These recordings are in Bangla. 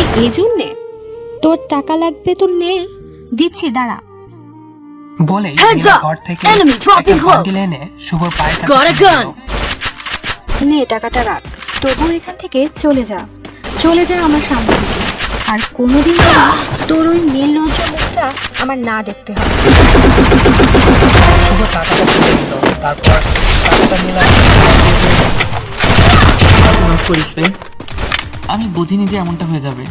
শুধু এই জন্যে? তোর টাকা লাগবে তো নে, দিচ্ছি, দাঁড়া। বলেই Heads নীলা up! ঘর থেকে Enemy dropping একটা close! বান্ডিল এনে শুভর পায়ের কাছে Got a ফেলে gun! দিল। নে টাকাটা রাখ, তবু এখান থেকে চলে যা, চলে যা আমার সামনে থেকে। আর কোনোদিন যেন তোর ওই নির্লজ্জ মুখটা আমার না দেখতে হয়। শুভ টাকাটা ফেলে দিল। তারপর টাকাটা নীলা মাফ করিস রে, আমি বুঝিনি যে এমনটা হয়ে যাবে।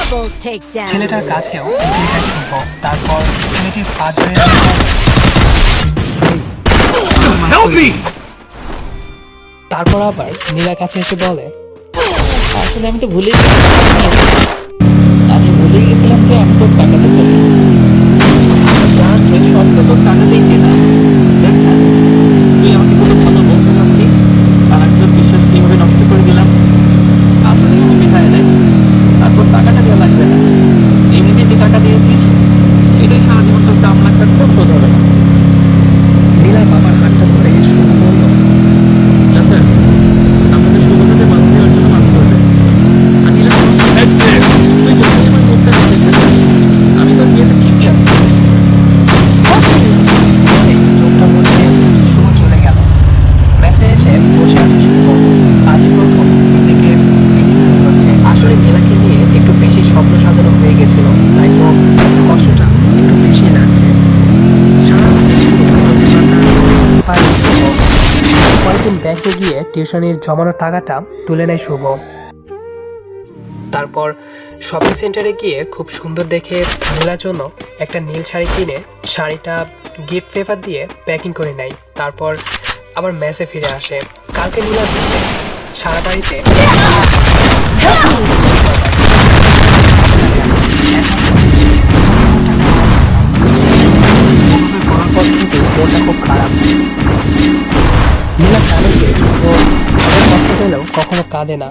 Double takedown. ছেলেটার কাছেও এগিয়ে যায় শুভ। তারপর ছেলেটির পা ধরে তারপর আবার নীলার কাছে এসে বলে, আসলে আমি তো ভুলেই গেছিলাম, আমি ভুলেই গেছিলাম যে আমি তোর টাকাটা চাই। যা আছে সব তো তোর টাকাতেই কেনা। দেখ না, তুই আমাকে কত ভালো বন্ধু ভাবতি, আর আমি তোর বিশ্বাস কিভাবে নষ্ট করে দিলাম। আসলে আমি বেকায় দেয়, তারপর টাকাটা দেওয়া লাগবে না। এমনিতে যে টাকা দিয়েছিস সেটাই সারা জীবন তোর দাম লাখ টাকা শোধ হবে না। নীলার বাবার হাতটা ধরে শুভ বলল, চাচা, আমাদের শুভটাতে বাধা দেওয়ার জন্য মাফ করবে। আর নীলা, তুই যতই আমার মুখটা না দেখতে চাস, আমি তোর বিয়েতে ঠিকই আছি। বলেই চোখটা মুছে শুভ চলে গেল। মেসে এসে বসে আছে শুভ। আজই প্রথম নিজেকে একটু মনে হচ্ছে। আসলে নীলাকে নিয়ে একটু বেশি স্বপ্ন সাজানো হয়ে গেছিল, তাই তো কষ্টটা একটু বেশি লাগছে। সারা কয়েকদিন ব্যাংকে গিয়ে টিউশনির জমানো টাকাটা তুলে নেয় শুভ। তারপর শপিং সেন্টারে গিয়ে খুব সুন্দর দেখে নীলার জন্য একটা নীল শাড়ি কিনে শাড়িটা গিফট পেপার দিয়ে প্যাকিং করে নেয়। তারপর আবার মেসে ফিরে আসে। কালকে নীলার বিয়ে, সারা বাড়িতে মনটা খুব খারাপ। নীলা জানে যে শুভ কষ্ট পেলেও কখনো কাঁদে না,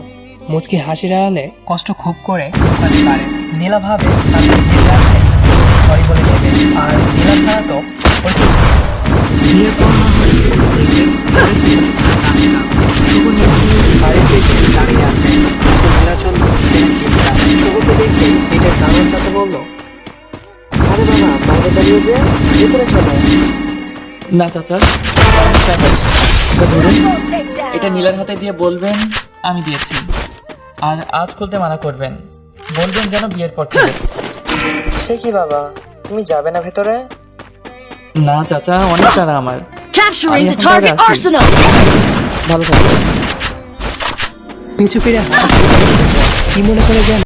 মুচকি হাসির আড়ালে কষ্ট খুব করে লুকাতে পারে। নীলা ভাবে তাদের সরি বলে দেবে, আর নীলা ছাড়া তো ওই বিয়ের পর না হয় শুভ বাড়িতে দাঁড়িয়ে আছে। নীলার জন্য শুভকে দেখে এটার কারণ তাকে বললো, আরে বাবা, বাইরে দাঁড়িয়ে যে ভিতরে চলো। না চাচা, এটা ধরুন, এটা নীলার হাতে দিয়ে বলবেন আমি দিয়েছি। আর আজ খুলতে মানা করবেন, বলবেন যেন বিয়ের পর থেকে। সে কি বাবা, তুমি যাবে না ভেতরে? না চাচা, অনেক তারা আমার। Capturing the এখন target বাইরে আছি। arsenal. ভালো থাকবেন। পিছু ফিরে হাঁটা কি মনে করে যেন